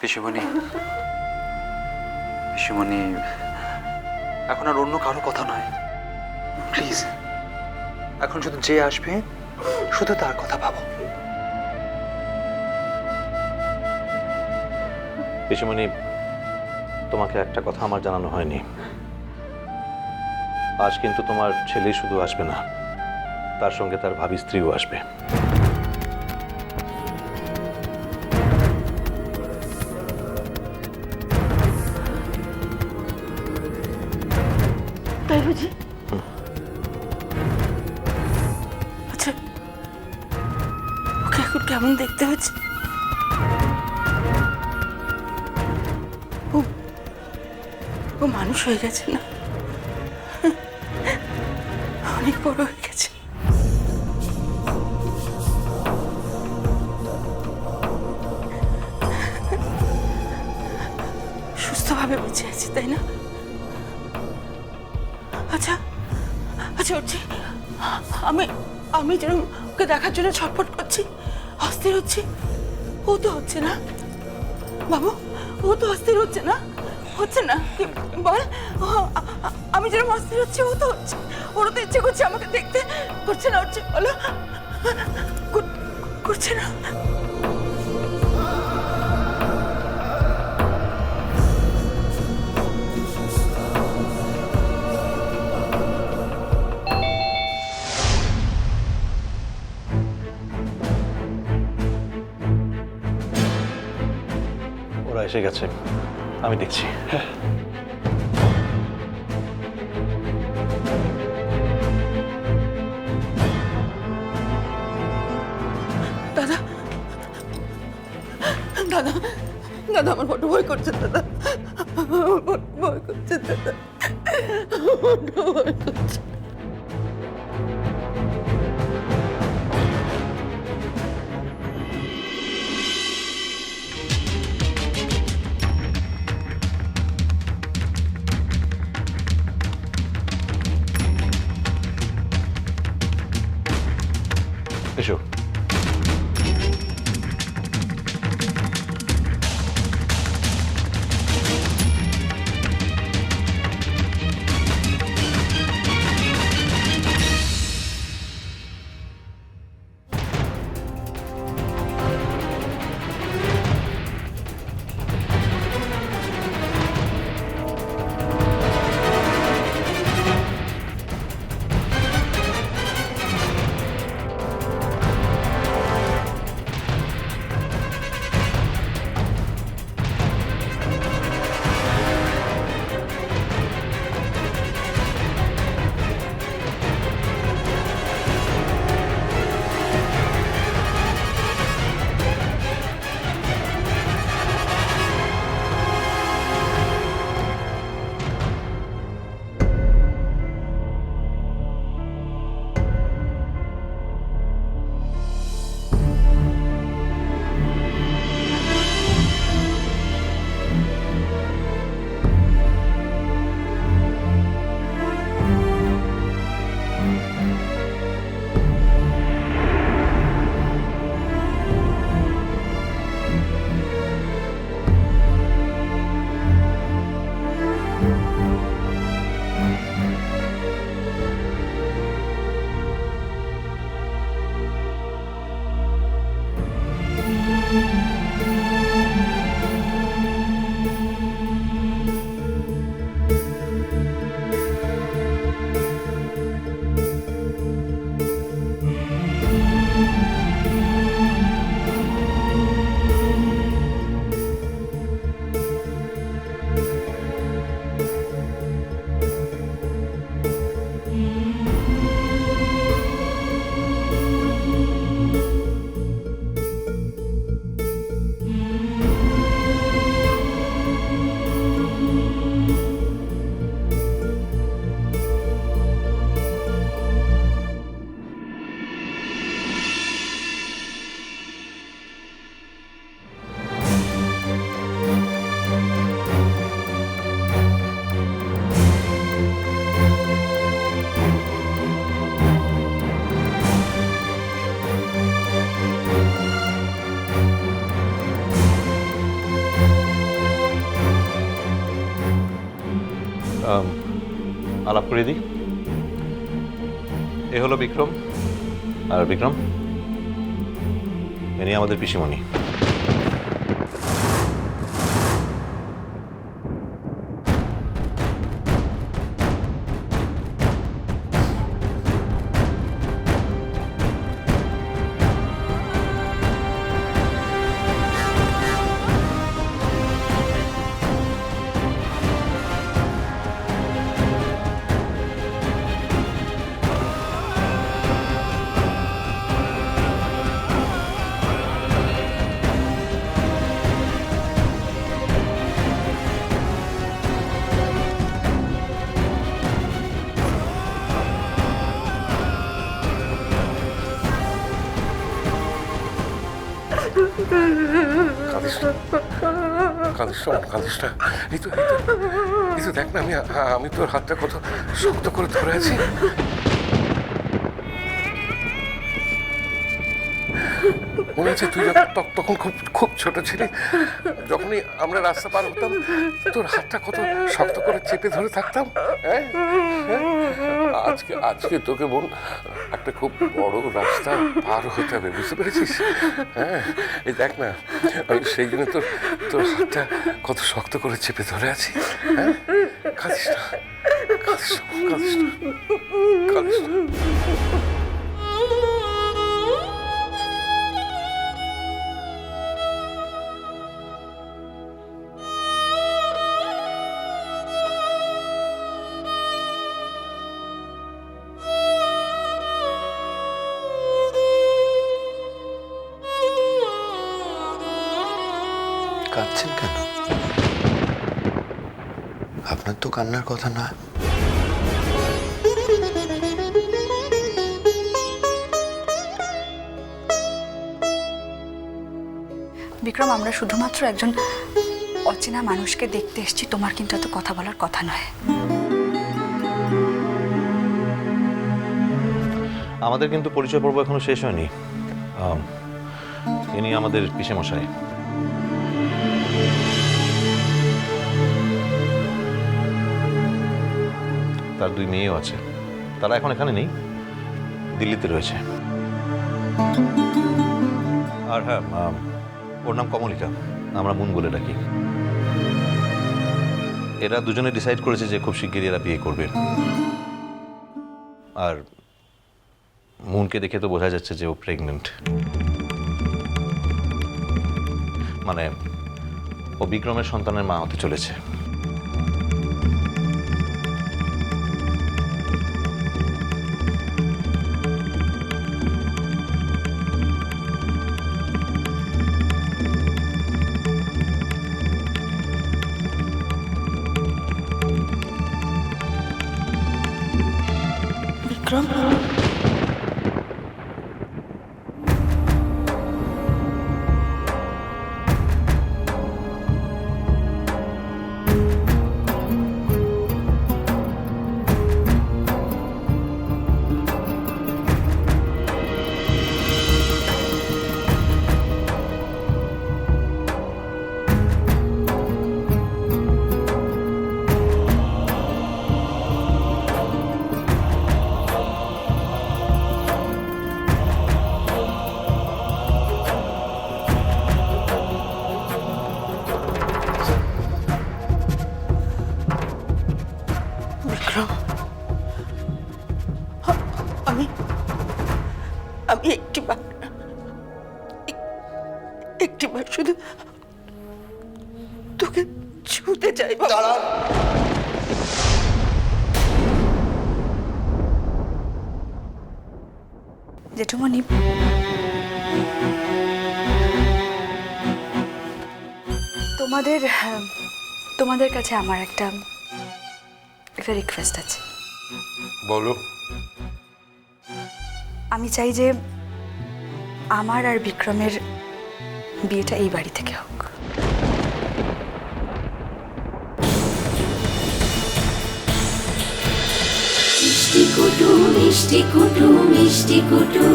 পিসিমণি, পিসিমণি, এখন আর অন্য কারো কথা নয়, প্লিজ। এখন শুধু যে আসবে শুধু তার কথা ভাবো। পিসিমণি, তোমাকে একটা কথা আমার জানানো হয়নি। আজ কিন্তু তোমার ছেলে শুধু আসবে না, তার সঙ্গে তার ভাবি স্ত্রীও আসবে। তাই বুঝি? আচ্ছা, ওকে এখন কেমন দেখতে হচ্ছে? ও মানুষ হয়ে গেছে না, অনেক বড় হয়ে গেছে। সুস্থভাবে বেঁচে আছে, তাই না? আচ্ছা আচ্ছা, উঠছি। আমি আমি যেরকম ওকে দেখার জন্য ছটফট করছি, অস্থির হচ্ছি, ও তো হচ্ছে না। বাবু, ও তো অস্থির হচ্ছে না, হচ্ছে না? বল, আমি যেরকম অস্থির হচ্ছি ও তো হচ্ছে। ওরও তো ইচ্ছে করছে আমাকে দেখতে, করছে না? হচ্ছে, বলো, করছে না? ওরা এসে গেছে, আমি দেখছি। দাদা, দাদা, দাদা, আমার বড্ড ভয় করছে দাদা, আমার বড্ড ভয় করছে দাদা, বড্ড ভয় করছে। এসো। আলাপ করে দিই। এ হলো বিক্রম, আর বিক্রম ইনি আমাদের পিসিমণি। কাঁদিস না, কাঁদিস না, কাঁদিস না। এই তো দেখ না, আমি তোর হাতটা কত শক্ত করে ধরে আছি। মনে আছে তুই তখন খুব খুব ছোট ছিলি, যখনই আমরা রাস্তা পার হতাম তোর হাতটা কত শক্ত করে চেপে ধরে থাকতাম। হ্যাঁ, আজকে তোকে বোন একটা খুব বড় রাস্তা পার হতে হবে, বুঝতে পেরেছিস? হ্যাঁ, এই দেখ না, আমি সেই জন্য তোর হাতটা কত শক্ত করে চেপে ধরে আছি। হ্যাঁ, কাঁদিস না, কাঁদিস না, কাঁদিস না, কাঁদিস না। কাঁদছেন কেন? আপনার তো কান্নার কথা না। বিক্রম, আমরা শুধুমাত্র একজন অচেনা মানুষকে দেখতে এসেছি, তোমার কিন্তু এত কথা বলার কথা নয়। আমাদের কিন্তু পরিচয় পর্ব এখনো শেষ হয়নি। ইনি আমাদের পিসেমশাই। তার 2 মেয়েও আছে, তারা এখন এখানে নেই, দিল্লিতে রয়েছে। আর হ্যাঁ, ওর নাম কমলিকা, আমরা মুন বলে ডাকি। এরা দুজনে ডিসাইড করেছে যে খুব শিগগিরই এরা বিয়ে করবে। আর মুনকে দেখে তো বোঝা যাচ্ছে যে ও প্রেগনেন্ট। মানে ও বিক্রমের সন্তানের মা হতে চলেছে। বিক্রম, বিক্রম, আমি একটিবার শুধু তোকে ছুতে চাই। বাবা, জেঠুমণি, তোমাদের কাছে আমার একটা রিকোয়েস্ট আছে। বলো। আমি চাই যে আমার আর বিক্রমের বিয়েটা এই বাড়ি থেকে হোক। মিষ্টি কুটু মিষ্টি কুটু মিষ্টি কুটু।